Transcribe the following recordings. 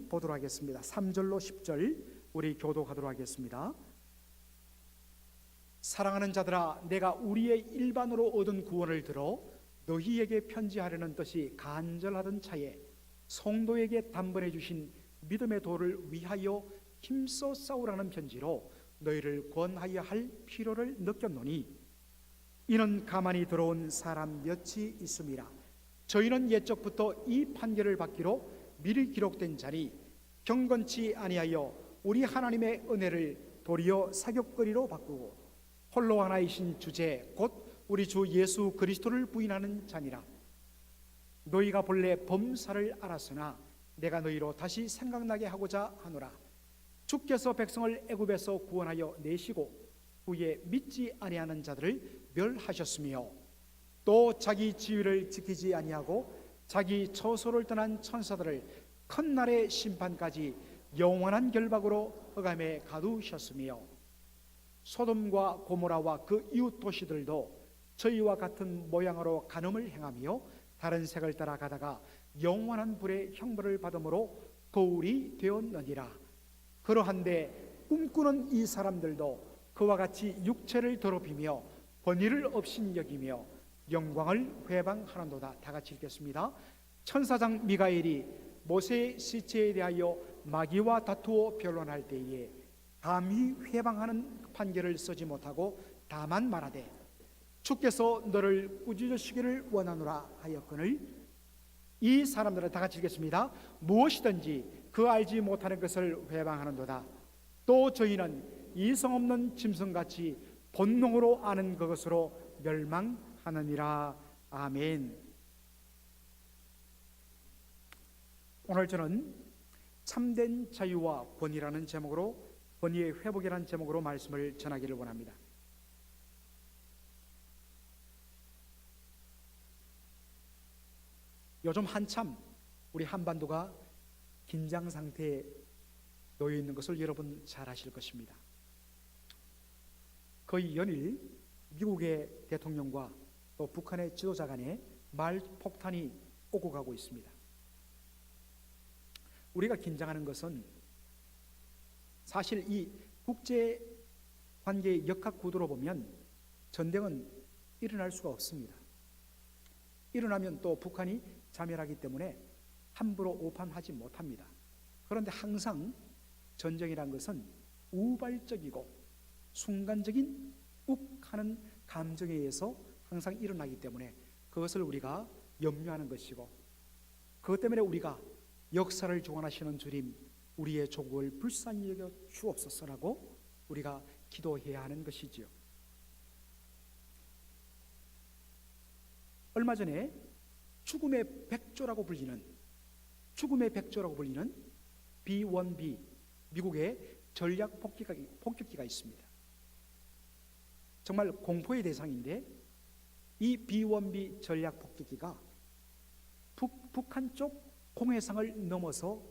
보도록 하겠습니다. 3절로 10절 우리 교독하도록 하겠습니다. 사랑하는 자들아, 내가 우리의 일반으로 얻은 구원을 들어 너희에게 편지하려는 뜻이 간절하던 차에 성도에게 단번에 주신 믿음의 도를 위하여 힘써 싸우라는 편지로 너희를 권하여 할 필요를 느꼈노니, 이는 가만히 들어온 사람 몇이 있음이라. 저희는 옛적부터 이 판결을 받기로 미리 기록된 자니 경건치 아니하여 우리 하나님의 은혜를 도리어 사격거리로 바꾸고 홀로 하나이신 주제 곧 우리 주 예수 그리스도를 부인하는 자니라. 너희가 본래 범사를 알았으나 내가 너희로 다시 생각나게 하고자 하노라. 주께서 백성을 애굽에서 구원하여 내시고 후에 믿지 아니하는 자들을 멸하셨으며 또 자기 지위를 지키지 아니하고 자기 처소를 떠난 천사들을 큰 날의 심판까지 영원한 결박으로 흑암에 가두셨으며 소돔과 고모라와 그 이웃 도시들도 저희와 같은 모양으로 간음을 행하며 다른 색을 따라 가다가 영원한 불의 형벌을 받음으로 거울이 되었느니라. 그러한데 꿈꾸는 이 사람들도 그와 같이 육체를 더럽히며 권위를 없인 여기며 영광을 회방하는도다. 다 같이 읽겠습니다. 천사장 미가엘이 모세의 시체에 대하여 마귀와 다투어 변론할 때에 감히 회방하는 판결을 쓰지 못하고 다만 말하되 주께서 너를 꾸짖으시기를 원하노라 하였거늘, 이 사람들은 다 같이 읽겠습니다. 무엇이든지 그 알지 못하는 것을 회방하는도다. 또 저희는 이성 없는 짐승같이 본능으로 아는 그것으로 멸망하느니라. 아멘. 오늘 저는 참된 자유와 권위라는 제목으로, 권위의 회복이라는 제목으로 말씀을 전하기를 원합니다. 요즘 한참 우리 한반도가 긴장 상태에 놓여 있는 것을 여러분 잘 아실 것입니다. 거의 연일 미국의 대통령과 또 북한의 지도자 간에 말폭탄이 오고 가고 있습니다. 우리가 긴장하는 것은 사실 이 국제 관계의 역학 구도로 보면 전쟁은 일어날 수가 없습니다. 일어나면 또 북한이 자멸하기 때문에 함부로 오판하지 못합니다. 그런데 항상 전쟁이란 것은 우발적이고 순간적인 욱하는 감정에 의해서 항상 일어나기 때문에 그것을 우리가 염려하는 것이고, 그것 때문에 우리가 역사를 주관하시는 주님, 우리의 조국을 불쌍히 여겨 주옵소서라고 우리가 기도해야 하는 것이지요. 얼마 전에 죽음의 백조라고 불리는 B-1B 미국의 전략 폭격기가 있습니다. 정말 공포의 대상인데, 이 B-1B 전략 폭격기가 북한 쪽 공해상을 넘어서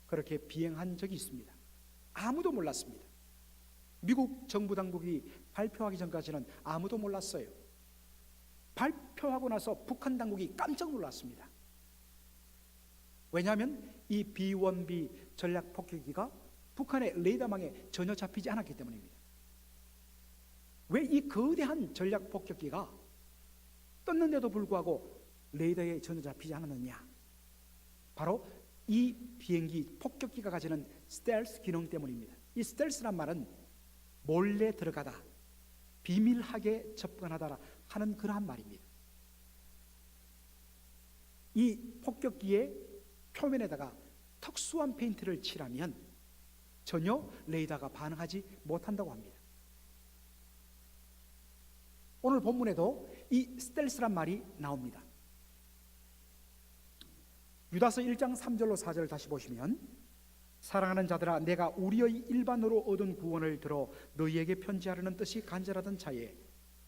그렇게 비행한 적이 있습니다. 아무도 몰랐습니다. 미국 정부 당국이 발표하기 전까지는 아무도 몰랐어요. 발표하고 나서 북한 당국이 깜짝 놀랐습니다. 왜냐하면 이 B-1B 전략 폭격기가 북한의 레이더망에 전혀 잡히지 않았기 때문입니다. 왜 이 거대한 전략 폭격기가 떴는데도 불구하고 레이더에 전혀 잡히지 않았느냐? 바로 이 비행기 폭격기가 가지는 스텔스 기능 때문입니다. 이 스텔스란 말은 몰래 들어가다, 비밀하게 접근하다 하는 그러한 말입니다. 이 폭격기의 표면에다가 특수한 페인트를 칠하면 전혀 레이더가 반응하지 못한다고 합니다. 오늘 본문에도 이 스텔스란 말이 나옵니다. 유다서 1장 3절로 4절을 다시 보시면, 사랑하는 자들아, 내가 우리의 일반으로 얻은 구원을 들어 너희에게 편지하려는 뜻이 간절하던 차에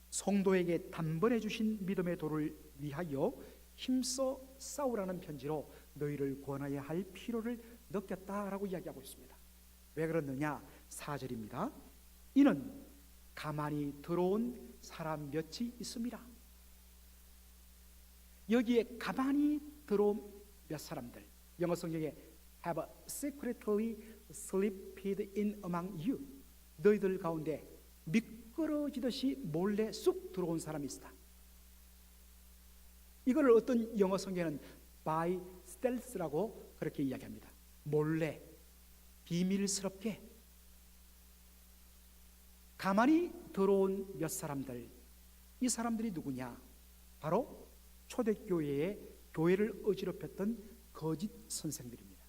성도에게 단번에 주신 믿음의 도를 위하여 힘써 싸우라는 편지로 너희를 권하여 할 필요를 느꼈다라고 이야기하고 있습니다. 왜 그러느냐? 4절입니다. 이는 가만히 들어온 사람 몇이 있음이라. 여기에 가만히 들어온 몇 사람들, 영어 성경에 have secretly slipped in among you. 너희들 가운데 미끄러지듯이 몰래 쑥 들어온 사람이 있다. 이걸 어떤 영어 성경에는 by stealth라고 그렇게 이야기합니다. 몰래, 비밀스럽게 가만히 들어온 몇 사람들. 이 사람들이 누구냐? 바로 초대교회의 교회를 어지럽혔던 거짓 선생들입니다.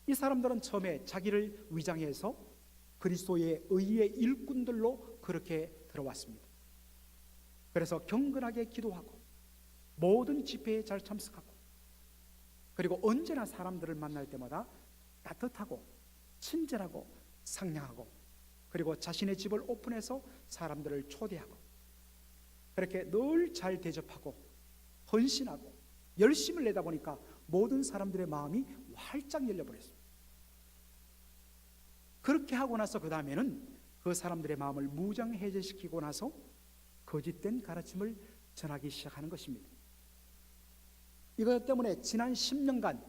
이 사람들은 처음에 자기를 위장해서 그리스도의 의의 일꾼들로 그렇게 들어왔습니다. 그래서 경건하게 기도하고 모든 집회에 잘 참석하고, 그리고 언제나 사람들을 만날 때마다 따뜻하고 친절하고 상냥하고, 그리고 자신의 집을 오픈해서 사람들을 초대하고, 그렇게 늘 잘 대접하고 헌신하고 열심을 내다 보니까 모든 사람들의 마음이 활짝 열려버렸습니다. 그렇게 하고 나서 그 다음에는 그 사람들의 마음을 무장해제시키고 나서 거짓된 가르침을 전하기 시작하는 것입니다. 이것 때문에 지난 10년간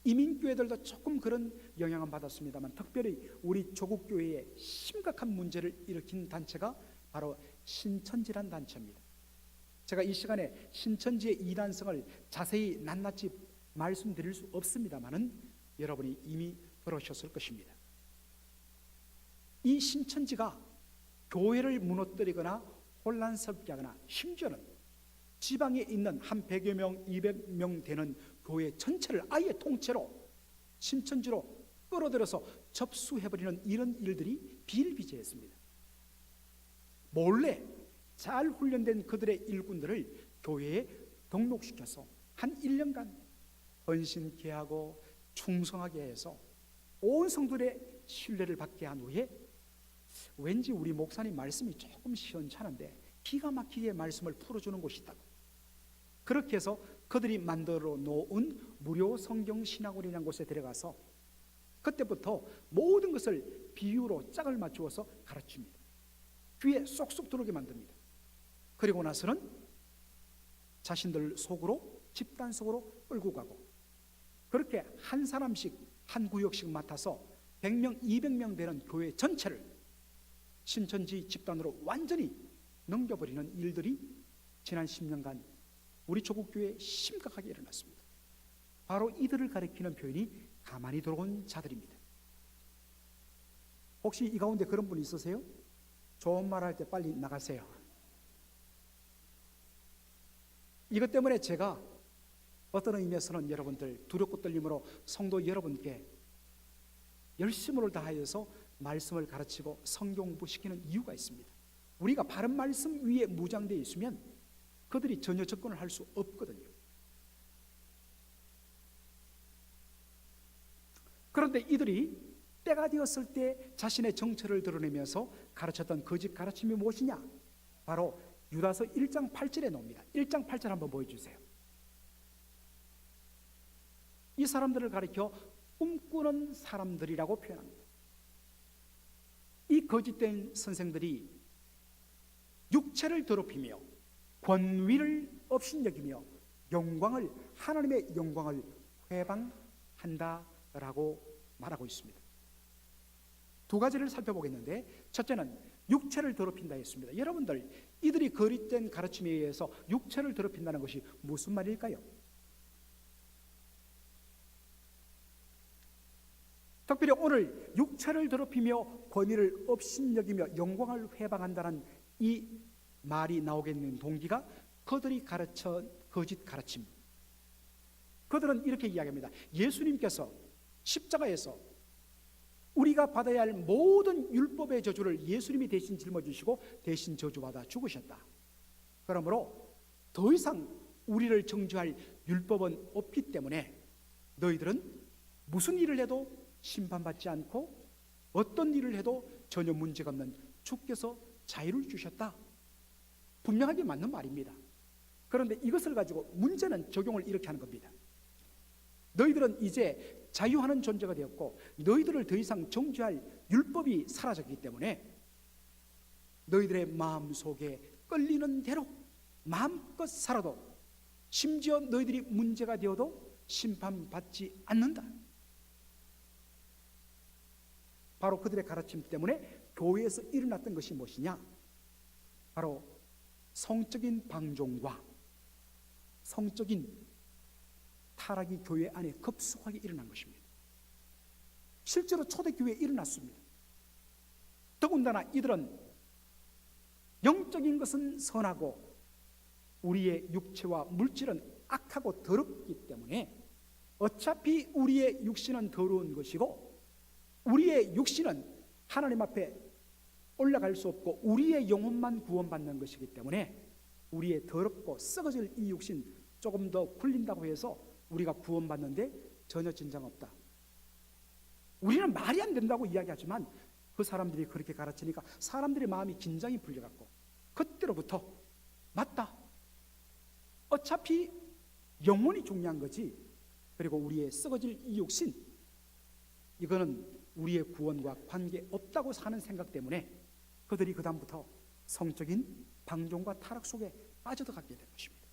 이민교회들도 조금 그런 영향은 받았습니다만, 특별히 우리 조국교회에 심각한 문제를 일으킨 단체가 바로 신천지란 단체입니다. 제가 이 시간에 신천지의 이단성을 자세히 낱낱이 말씀드릴 수 없습니다만은 여러분이 이미 들으셨을 것입니다. 이 신천지가 교회를 무너뜨리거나 혼란스럽게 하거나, 심지어는 지방에 있는 한 100여 명, 200명 되는 교회 전체를 아예 통째로 신천지로 끌어들여서 접수해버리는 이런 일들이 비일비재했습니다. 몰래 잘 훈련된 그들의 일꾼들을 교회에 등록시켜서 한 1년간 헌신케 하고 충성하게 해서 온 성도들의 신뢰를 받게 한 후에, 왠지 우리 목사님 말씀이 조금 시원찮은데 기가 막히게 말씀을 풀어주는 곳이 있다고, 그렇게 해서 그들이 만들어 놓은 무료 성경 신학원이라는 곳에 들어가서 그때부터 모든 것을 비유로 짝을 맞추어서 가르칩니다. 귀에 쏙쏙 들어오게 만듭니다. 그리고 나서는 자신들 속으로, 집단 속으로 끌고 가고, 그렇게 한 사람씩 한 구역씩 맡아서 100명, 200명 되는 교회 전체를 신천지 집단으로 완전히 넘겨버리는 일들이 지난 10년간 우리 조국교회에 심각하게 일어났습니다. 바로 이들을 가리키는 표현이 가만히 들어온 자들입니다. 혹시 이 가운데 그런 분 있으세요? 좋은 말 할 때 빨리 나가세요. 이것 때문에 제가 어떤 의미에서는 여러분들 두렵고 떨림으로 성도 여러분께 열심을 다하여서 말씀을 가르치고 성경 공부시키는 이유가 있습니다. 우리가 바른 말씀 위에 무장되어 있으면 그들이 전혀 접근을 할 수 없거든요. 그런데 이들이 때가 되었을 때 자신의 정체를 드러내면서 가르쳤던 거짓 가르침이 무엇이냐? 바로 유다서 1장 8절에 나옵니다. 1장 8절 한번 보여주세요. 이 사람들을 가리켜 꿈꾸는 사람들이라고 표현합니다. 이 거짓된 선생들이 육체를 더럽히며 권위를 업신여기며 영광을, 하나님의 영광을 회방한다라고 말하고 있습니다. 두 가지를 살펴보겠는데, 첫째는 육체를 더럽힌다 했습니다. 여러분들, 이들이 거짓된 가르침에 의해서 육체를 더럽힌다는 것이 무슨 말일까요? 특별히 오늘 육체를 더럽히며 권위를 업신여기며 영광을 회방한다는 이 말이 나오게 되는 동기가 그들이 가르쳐 거짓 가르침. 그들은 이렇게 이야기합니다. 예수님께서 십자가에서 우리가 받아야 할 모든 율법의 저주를 예수님이 대신 짊어지시고 대신 저주받아 죽으셨다. 그러므로 더 이상 우리를 정죄할 율법은 없기 때문에 너희들은 무슨 일을 해도 심판받지 않고 어떤 일을 해도 전혀 문제가 없는 주께서 자유를 주셨다. 분명하게 맞는 말입니다. 그런데 이것을 가지고 문제는 적용을 이렇게 하는 겁니다. 너희들은 이제 자유하는 존재가 되었고 너희들을 더 이상 정죄할 율법이 사라졌기 때문에 너희들의 마음속에 끌리는 대로 마음껏 살아도, 심지어 너희들이 문제가 되어도 심판받지 않는다. 바로 그들의 가르침 때문에 교회에서 일어났던 것이 무엇이냐? 바로 성적인 방종과 성적인 타락이 교회 안에 급속하게 일어난 것입니다. 실제로 초대교회에 일어났습니다. 더군다나 이들은 영적인 것은 선하고 우리의 육체와 물질은 악하고 더럽기 때문에 어차피 우리의 육신은 더러운 것이고 우리의 육신은 하나님 앞에 올라갈 수 없고 우리의 영혼만 구원받는 것이기 때문에 우리의 더럽고 썩어질 이 육신 조금 더 굴린다고 해서 우리가 구원받는데 전혀 진장 없다. 우리는 말이 안 된다고 이야기하지만 그 사람들이 그렇게 가르치니까 사람들의 마음이 긴장이 풀려갖고 그때로부터 맞다. 어차피 영혼이 중요한 거지. 그리고 우리의 썩어질 이 육신, 이거는 우리의 구원과 관계없다고 사는 생각 때문에 그들이 그 다음부터 성적인 방종과 타락 속에 빠져들어가게 된 것입니다.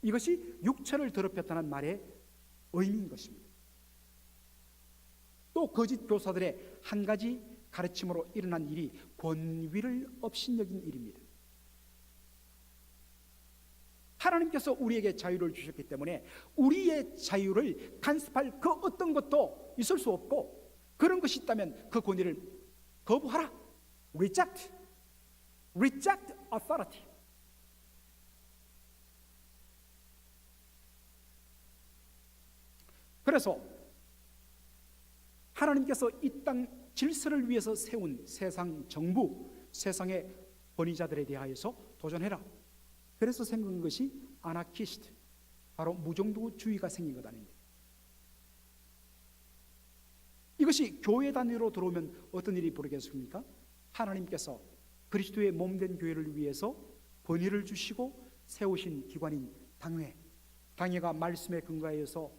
이것이 육체를 더럽혔다는 말의 의미인 것입니다. 또 거짓 교사들의 한 가지 가르침으로 일어난 일이 권위를 업신여긴 일입니다. 하나님께서 우리에게 자유를 주셨기 때문에 우리의 자유를 간섭할 그 어떤 것도 있을 수 없고, 그런 것이 있다면 그 권위를 거부하라. Reject authority. 그래서 하나님께서 이 땅 질서를 위해서 세운 세상 정부, 세상의 권위자들에 대하여서 도전해라. 그래서 생긴 것이 아나키스트, 바로 무정부주의가 생긴 것 아닙니까? 이것이 교회 단위로 들어오면 어떤 일이 벌어지겠습니까? 하나님께서 그리스도의 몸된 교회를 위해서 권위를 주시고 세우신 기관인 당회, 당회가 말씀에 근거하여서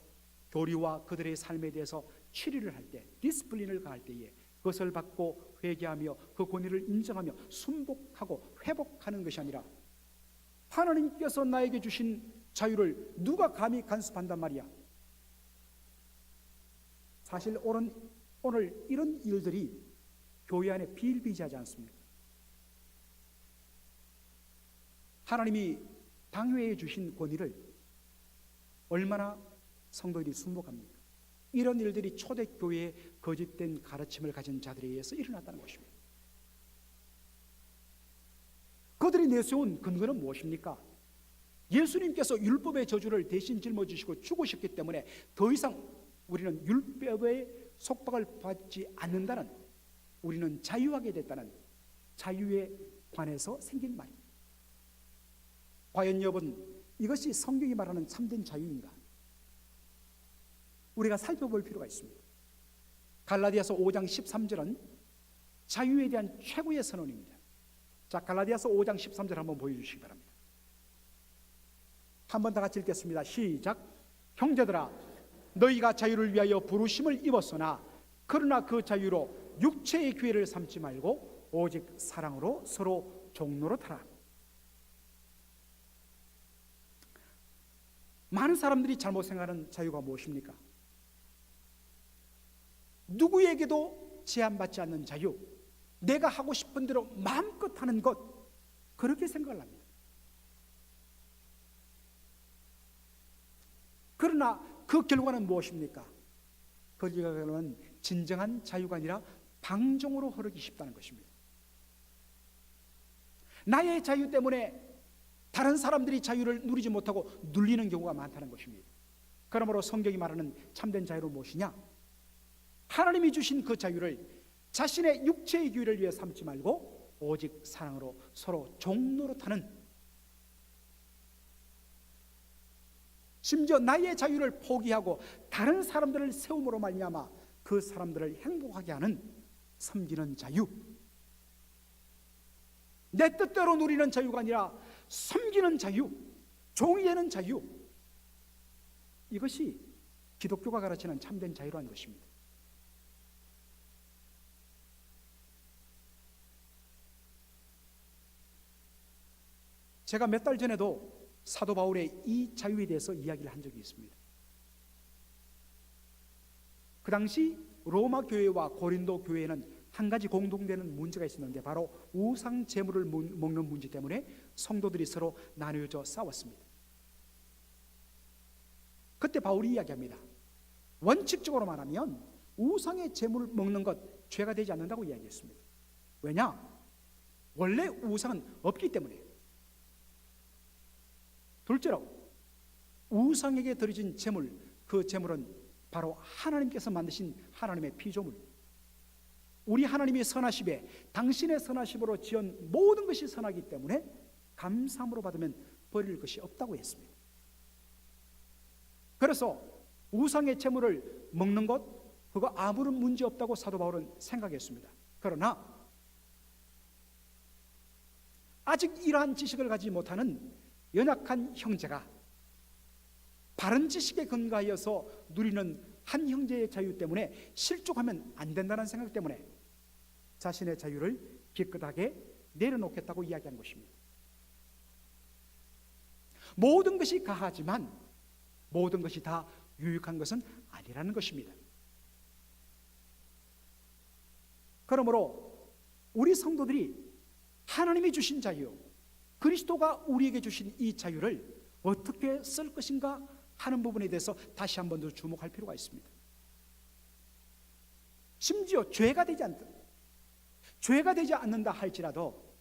교리와 그들의 삶에 대해서 치리를 할 때, 디스플린을 가할 때에 그것을 받고 회개하며 그 권위를 인정하며 순복하고 회복하는 것이 아니라 하나님께서 나에게 주신 자유를 누가 감히 간섭한단 말이야. 사실 오늘 이런 일들이 교회 안에 비일비재하지 않습니까? 하나님이 당회에 주신 권위를 얼마나 성도들이 순복합니까? 이런 일들이 초대교회의 거짓된 가르침을 가진 자들에 의해서 일어났다는 것입니다. 그들이 내세운 근거는 무엇입니까? 예수님께서 율법의 저주를 대신 짊어지시고 죽으셨기 때문에 더 이상 우리는 율법의 속박을 받지 않는다는, 우리는 자유하게 됐다는 자유에 관해서 생긴 말입니다. 과연 여러분, 이것이 성경이 말하는 참된 자유인가? 우리가 살펴볼 필요가 있습니다. 갈라디아서 5장 13절은 자유에 대한 최고의 선언입니다. 자, 갈라디아서 5장 13절 한번 보여주시기 바랍니다. 한번 다 같이 읽겠습니다. 시작. 형제들아, 너희가 자유를 위하여 부르심을 입었으나 그러나 그 자유로 육체의 기회를 삼지 말고 오직 사랑으로 서로 종노릇하라. 많은 사람들이 잘못 생각하는 자유가 무엇입니까? 누구에게도 제한받지 않는 자유, 내가 하고 싶은 대로 마음껏 하는 것, 그렇게 생각을 합니다. 그러나 그 결과는 무엇입니까? 그 결과는 진정한 자유가 아니라 방종으로 흐르기 쉽다는 것입니다. 나의 자유 때문에 다른 사람들이 자유를 누리지 못하고 눌리는 경우가 많다는 것입니다. 그러므로 성경이 말하는 참된 자유는 무엇이냐? 하나님이 주신 그 자유를 자신의 육체의 기회를 위해 삼지 말고 오직 사랑으로 서로 종노릇하는, 심지어 나의 자유를 포기하고 다른 사람들을 세움으로 말미암아 그 사람들을 행복하게 하는 섬기는 자유, 내 뜻대로 누리는 자유가 아니라 섬기는 자유, 종이 되는 자유, 이것이 기독교가 가르치는 참된 자유라는 것입니다. 제가 몇 달 전에도 사도 바울의 이 자유에 대해서 이야기를 한 적이 있습니다. 그 당시 로마 교회와 고린도 교회에는 한 가지 공통되는 문제가 있었는데 바로 우상 제물을 먹는 문제 때문에 성도들이 서로 나누어져 싸웠습니다. 그때 바울이 이야기합니다. 원칙적으로 말하면 우상의 제물을 먹는 것 죄가 되지 않는다고 이야기했습니다. 왜냐? 원래 우상은 없기 때문에. 둘째로 우상에게 드려진 제물, 그 제물은 바로 하나님께서 만드신 하나님의 피조물. 우리 하나님이 선하시되 당신의 선하심으로 지은 모든 것이 선하기 때문에 감사함으로 받으면 버릴 것이 없다고 했습니다. 그래서 우상의 제물을 먹는 것, 그거 아무런 문제 없다고 사도 바울은 생각했습니다. 그러나 아직 이러한 지식을 가지지 못하는 연약한 형제가 바른 지식에 근거하여서 누리는 한 형제의 자유 때문에 실족하면 안 된다는 생각 때문에 자신의 자유를 기껏하게 내려놓겠다고 이야기한 것입니다. 모든 것이 가하지만 모든 것이 다 유익한 것은 아니라는 것입니다. 그러므로 우리 성도들이 하나님이 주신 자유, 그리스도가 우리에게 주신 이 자유를 어떻게 쓸 것인가 하는 부분에 대해서 다시 한 번 더 주목할 필요가 있습니다. 심지어 죄가 되지 않는다 할지라도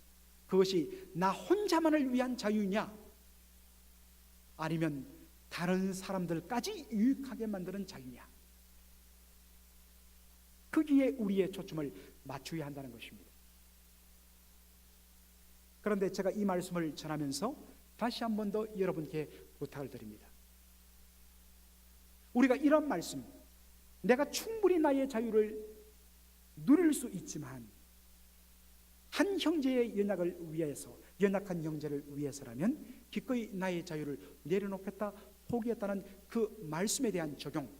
그것이 나 혼자만을 위한 자유냐 아니면 다른 사람들까지 유익하게 만드는 자유냐, 거기에 우리의 초점을 맞춰야 한다는 것입니다. 그런데 제가 이 말씀을 전하면서 다시 한 번 더 여러분께 부탁을 드립니다. 우리가 이런 말씀, 내가 충분히 나의 자유를 누릴 수 있지만 한 형제의 연약한 형제를 위해서라면 기꺼이 나의 자유를 내려놓겠다, 포기했다는 그 말씀에 대한 적용,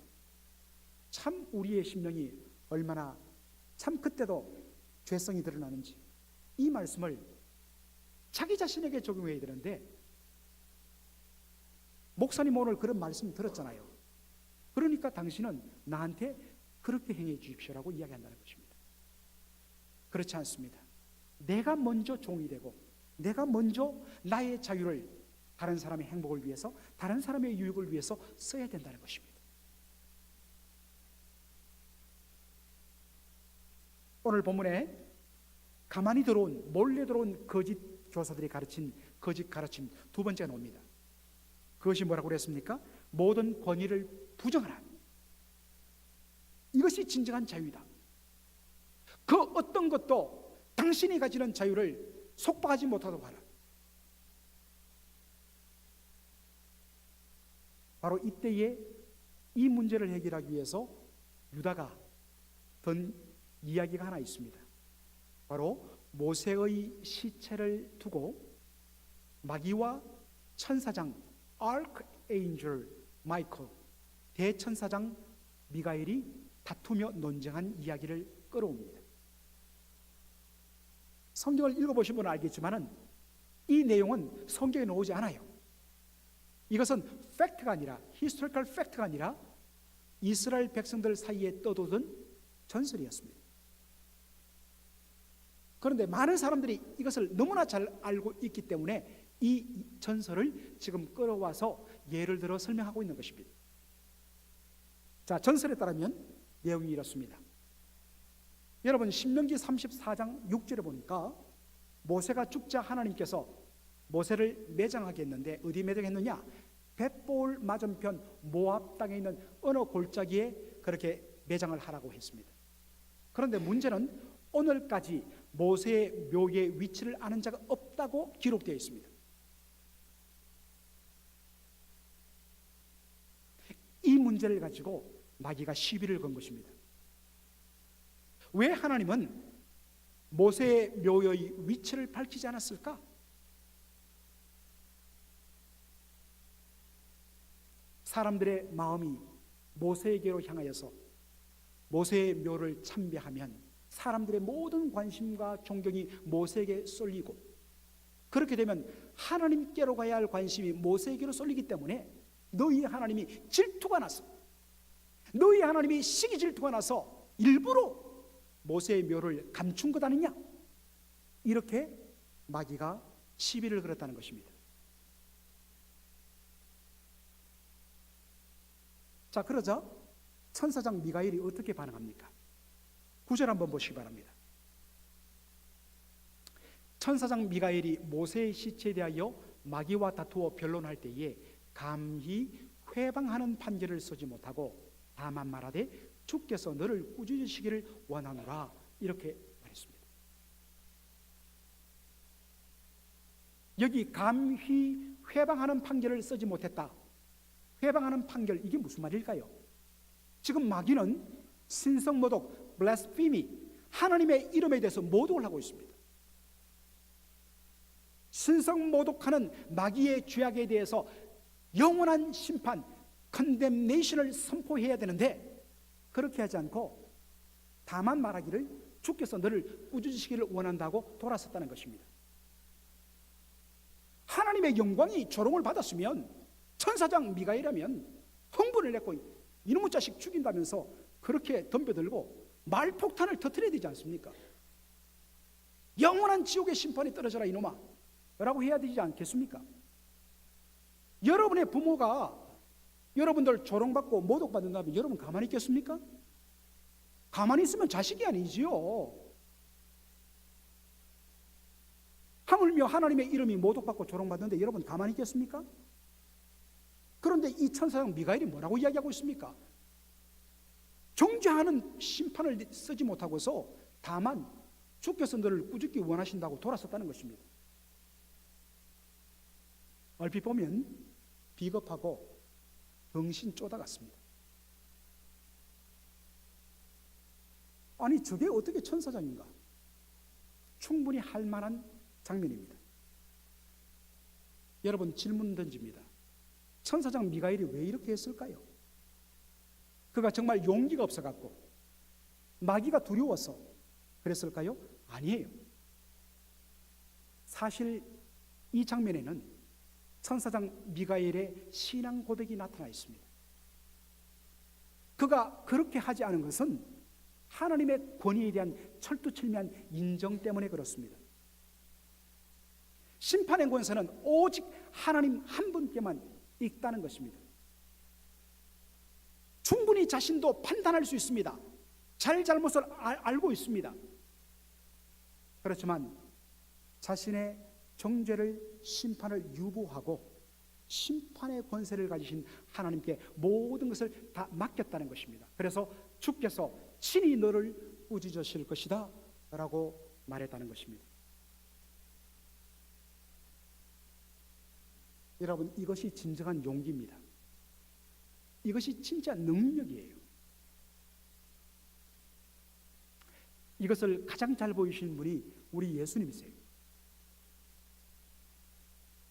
참 우리의 심령이 얼마나 참 그때도 죄성이 드러나는지 이 말씀을 자기 자신에게 적용해야 되는데, 목사님 오늘 그런 말씀 들었잖아요. 그러니까 당신은 나한테 그렇게 행해 주십시오라고 이야기한다는 것입니다. 그렇지 않습니다. 내가 먼저 종이 되고 내가 먼저 나의 자유를 다른 사람의 행복을 위해서, 다른 사람의 유익을 위해서 써야 된다는 것입니다. 오늘 본문에 가만히 들어온, 몰래 들어온 거짓 교사들이 가르친 거짓 가르침 두 번째가 나옵니다. 그것이 뭐라고 그랬습니까? 모든 권위를 부정하라. 이것이 진정한 자유이다. 그 어떤 것도 당신이 가지는 자유를 속박하지 못하도록 하라. 바로 이때에 이 문제를 해결하기 위해서 유다가 던 이야기가 하나 있습니다. 바로 모세의 시체를 두고 마귀와 천사장 아크엔젤 마이클, 대천사장 미가엘이 다투며 논쟁한 이야기를 끌어옵니다. 성경을 읽어보신 분은 알겠지만 이 내용은 성경에 나오지 않아요. 이것은 팩트가 아니라, 히스토리컬 팩트가 아니라 이스라엘 백성들 사이에 떠도던 전설이었습니다. 그런데 많은 사람들이 이것을 너무나 잘 알고 있기 때문에 이 전설을 지금 끌어와서 예를 들어 설명하고 있는 것입니다. 자, 전설에 따르면 내용이 이렇습니다. 여러분 신명기 34장 6절에 보니까 모세가 죽자 하나님께서 모세를 매장하게 했는데 어디 매장했느냐? 벳볼 맞은편 모압 땅에 있는 어느 골짜기에 그렇게 매장을 하라고 했습니다. 그런데 문제는 오늘까지 모세의 묘의 위치를 아는 자가 없다고 기록되어 있습니다. 이 문제를 가지고 마귀가 시비를 건 것입니다. 왜 하나님은 모세의 묘의 위치를 밝히지 않았을까? 사람들의 마음이 모세에게로 향하여서 모세의 묘를 참배하면 사람들의 모든 관심과 존경이 모세에게 쏠리고 그렇게 되면 하나님께로 가야 할 관심이 모세에게로 쏠리기 때문에 너희 하나님이 질투가 나서, 너희 하나님이 시기 질투가 나서 일부러 모세의 묘를 감춘 것 아니냐, 이렇게 마귀가 시비를 걸었다는 것입니다. 자, 그러자 천사장 미가엘이 어떻게 반응합니까? 9절 한번 보시기 바랍니다. 천사장 미가엘이 모세의 시체에 대하여 마귀와 다투어 변론할 때에 감히 회방하는 판결을 쓰지 못하고 다만 말하되 주께서 너를 꾸짖으시기를 원하노라, 이렇게 말했습니다. 여기 감히 회방하는 판결을 쓰지 못했다, 회방하는 판결, 이게 무슨 말일까요? 지금 마귀는 신성모독, 블라스피미, 하나님의 이름에 대해서 모독을 하고 있습니다. 신성모독하는 마귀의 죄악에 대해서 영원한 심판, 컨뎀네이션을 선포해야 되는데 그렇게 하지 않고 다만 말하기를 주께서 너를 꾸짖으시기를 원한다고 돌아섰다는 것입니다. 하나님의 영광이 조롱을 받았으면 천사장 미가엘이라면 흥분을 냈고 이놈의 자식 죽인다면서 그렇게 덤벼들고 말폭탄을 터뜨려야 되지 않습니까? 영원한 지옥의 심판이 떨어져라 이놈아 라고 해야 되지 않겠습니까? 여러분의 부모가 여러분들 조롱받고 모독받는다면 여러분 가만히 있겠습니까? 가만히 있으면 자식이 아니지요. 하물며 하나님의 이름이 모독받고 조롱받는데 여러분 가만히 있겠습니까? 그런데 이 천사장 미가엘이 뭐라고 이야기하고 있습니까? 정죄하는 심판을 쓰지 못하고서 다만 주께서 너를 꾸짖기 원하신다고 돌아섰다는 것입니다. 얼핏 보면 비겁하고 정신 쪼다 같습니다. 아니 저게 어떻게 천사장인가? 충분히 할 만한 장면입니다. 여러분 질문 던집니다. 천사장 미가엘이 왜 이렇게 했을까요? 그가 정말 용기가 없어갖고 마귀가 두려워서 그랬을까요? 아니에요. 사실 이 장면에는 천사장 미가엘의 신앙 고백이 나타나 있습니다. 그가 그렇게 하지 않은 것은 하나님의 권위에 대한 철두철미한 인정 때문에 그렇습니다. 심판의 권세는 오직 하나님 한 분께만 있다는 것입니다. 충분히 자신도 판단할 수 있습니다. 잘잘못을 알고 있습니다. 그렇지만 자신의 정죄를 심판을 유보하고 심판의 권세를 가지신 하나님께 모든 것을 다 맡겼다는 것입니다. 그래서 주께서 친히 너를 꾸짖으실 것이다 라고 말했다는 것입니다. 여러분 이것이 진정한 용기입니다. 이것이 진짜 능력이에요. 이것을 가장 잘 보이신 분이 우리 예수님이세요.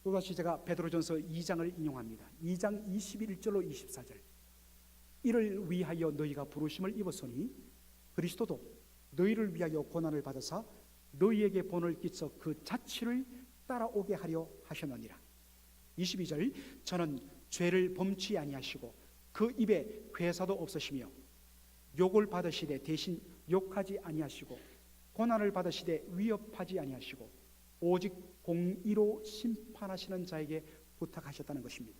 또다시 제가 베드로전서 2장을 인용합니다. 2장 21절로 24절. 이를 위하여 너희가 부르심을 입었으니 그리스도도 너희를 위하여 고난을 받으사 너희에게 본을 끼쳐 그 자취를 따라오게 하려 하셨느니라. 22절. 저는 죄를 범치 아니하시고 그 입에 회사도 없으시며 욕을 받으시되 대신 욕하지 아니하시고 고난을 받으시되 위협하지 아니하시고 오직 공의로 심판하시는 자에게 부탁하셨다는 것입니다.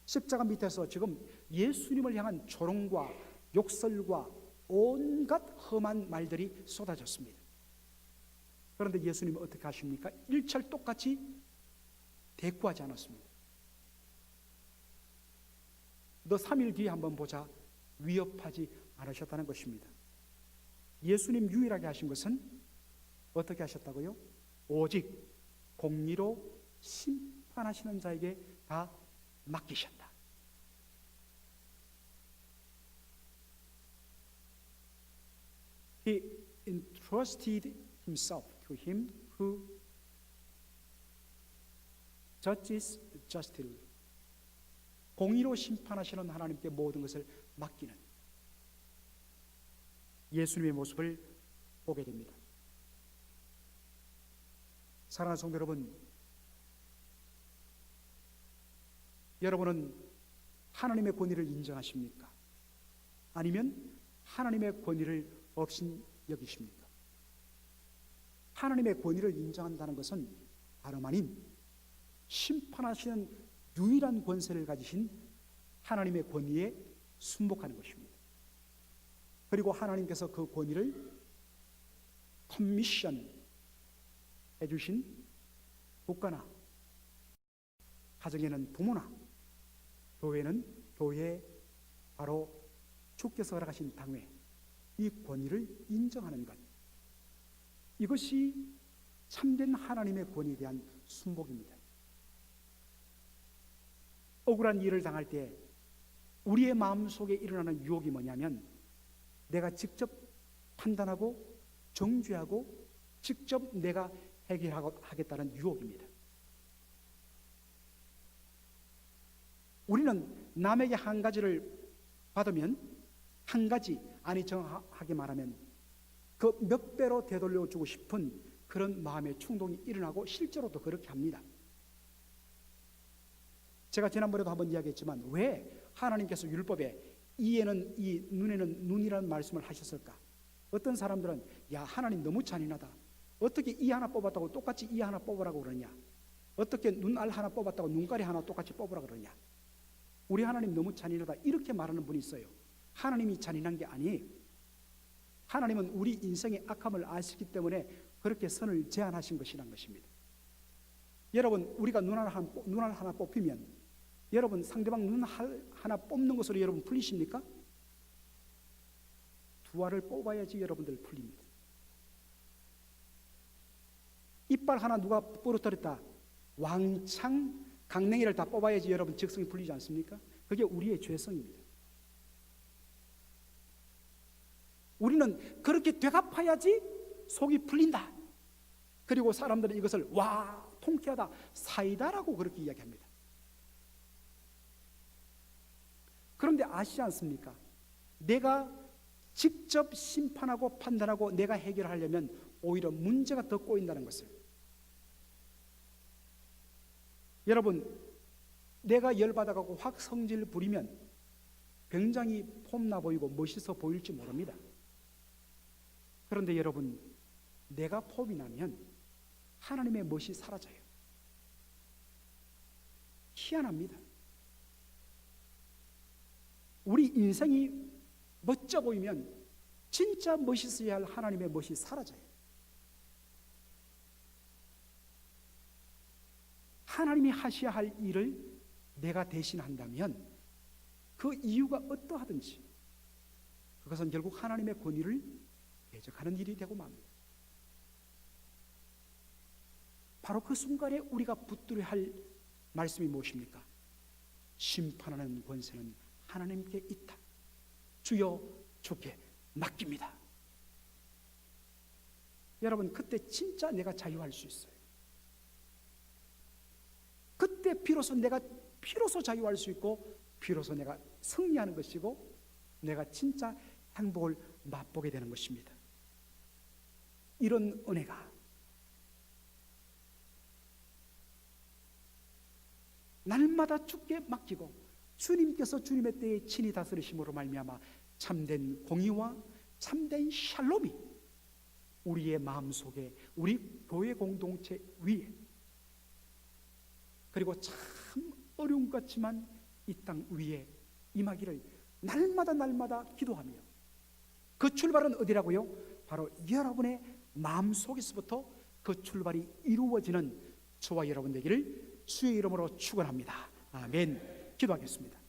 십자가 밑에서 지금 예수님을 향한 조롱과 욕설과 온갖 험한 말들이 쏟아졌습니다. 그런데 예수님은 어떻게 하십니까? 일철 똑같이 대꾸하지 않았습니다. 너 3일 뒤에 한번 보자 위협하지 않으셨다는 것입니다. 예수님 유일하게 하신 것은 어떻게 하셨다고요? 오직 공의로 심판하시는 자에게 다 맡기셨다. He entrusted himself to him who judges justly. 공의로 심판하시는 하나님께 모든 것을 맡기는 예수님의 모습을 보게 됩니다. 사랑하는 성도 여러분, 여러분은 하나님의 권위를 인정하십니까? 아니면 하나님의 권위를 없인 여기십니까? 하나님의 권위를 인정한다는 것은 다름 아닌 심판하시는 유일한 권세를 가지신 하나님의 권위에 순복하는 것입니다. 그리고 하나님께서 그 권위를 커미션 해주신 국가나 가정에는 부모나 교회는 교회, 바로 주께서 허락하신 당회, 이 권위를 인정하는 것, 이것이 참된 하나님의 권위에 대한 순복입니다. 억울한 일을 당할 때 우리의 마음속에 일어나는 유혹이 뭐냐면, 내가 직접 판단하고 정죄하고 직접 내가 해결하겠다는 유혹입니다. 우리는 남에게 한 가지를 받으면, 한 가지, 아니 정확하게 말하면 그 몇 배로 되돌려 주고 싶은 그런 마음의 충동이 일어나고 실제로도 그렇게 합니다. 제가 지난번에도 한번 이야기했지만, 왜 하나님께서 율법에 이에는 이, 눈에는 눈이라는 말씀을 하셨을까? 어떤 사람들은 야, 하나님 너무 잔인하다, 어떻게 이 하나 뽑았다고 똑같이 이 하나 뽑으라고 그러냐, 어떻게 눈알 하나 뽑았다고 눈깔이 하나 똑같이 뽑으라고 그러냐, 우리 하나님 너무 잔인하다, 이렇게 말하는 분이 있어요. 하나님이 잔인한 게 아니에요. 하나님은 우리 인생의 악함을 아시기 때문에 그렇게 선을 제한하신 것이란 것입니다. 여러분, 우리가 눈알 하나 뽑히면 여러분 상대방 눈 하나 뽑는 것으로 여러분 풀리십니까? 두 알을 뽑아야지 여러분들 풀립니다. 이빨 하나 누가 부러뜨렸다, 왕창 강냉이를 다 뽑아야지 여러분 적성이 풀리지 않습니까? 그게 우리의 죄성입니다. 우리는 그렇게 되갚아야지 속이 풀린다. 그리고 사람들은 이것을 와, 통쾌하다, 사이다라고 그렇게 이야기합니다. 그런데 아시지 않습니까? 내가 직접 심판하고 판단하고 내가 해결하려면 오히려 문제가 더 꼬인다는 것을. 여러분, 내가 열받아가고 확 성질 부리면 굉장히 폼나 보이고 멋있어 보일지 모릅니다. 그런데 여러분, 내가 폼이 나면 하나님의 멋이 사라져요. 희한합니다. 우리 인생이 멋져 보이면 진짜 멋있어야 할 하나님의 멋이 사라져요. 하나님이 하셔야 할 일을 내가 대신한다면 그 이유가 어떠하든지 그것은 결국 하나님의 권위를 대적하는 일이 되고 맙니다. 바로 그 순간에 우리가 붙들어야 할 말씀이 무엇입니까? 심판하는 권세는 하나님께 있다. 주여 주께 맡깁니다. 여러분, 그때 진짜 내가 자유할 수 있어요. 그때 비로소 내가 자유할 수 있고 비로소 내가 승리하는 것이고 내가 진짜 행복을 맛보게 되는 것입니다. 이런 은혜가 날마다 주께 맡기고 주님께서 주님의 때에 친히 다스리심으로 말미암아 참된 공의와 참된 샬롬이 우리의 마음속에, 우리 교회 공동체 위에, 그리고 참 어려운 것 같지만 이 땅 위에 임하기를 날마다 기도하며, 그 출발은 어디라고요? 바로 여러분의 마음속에서부터 그 출발이 이루어지는 저와 여러분 되기를 주의 이름으로 축원합니다. 아멘. 기도하겠습니다.